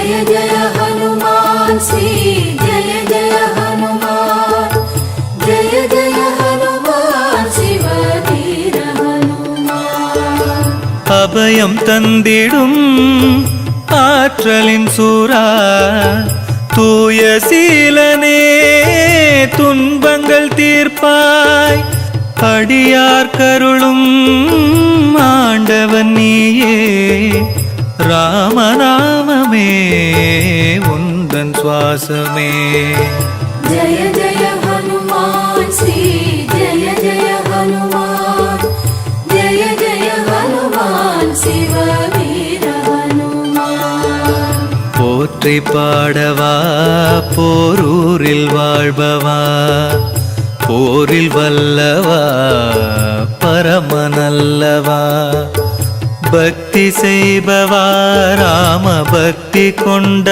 जय जय हनुमान श्री जय जय हनुमान जय जय हनुमान शिव वीर हनुमान அபயம் தந்திடும் ஆற்றலின் சூரா தூய சீலனே துன்பங்கள் தீர்ப்பாய் அடியார் கருளும் ஆண்டவன் நீயே ராமநாமமே உந்தன் சுவாசமே जय जय हनुमान श्री जय जय हनुमान जय जय हनुमान शिव वीर हनुमान போற்றி பாடவா போரூரில் வாழ்பவா போரில் வல்லவா பரமநல்லவா பக்தி செய்பவா ராம பக்தி கொண்ட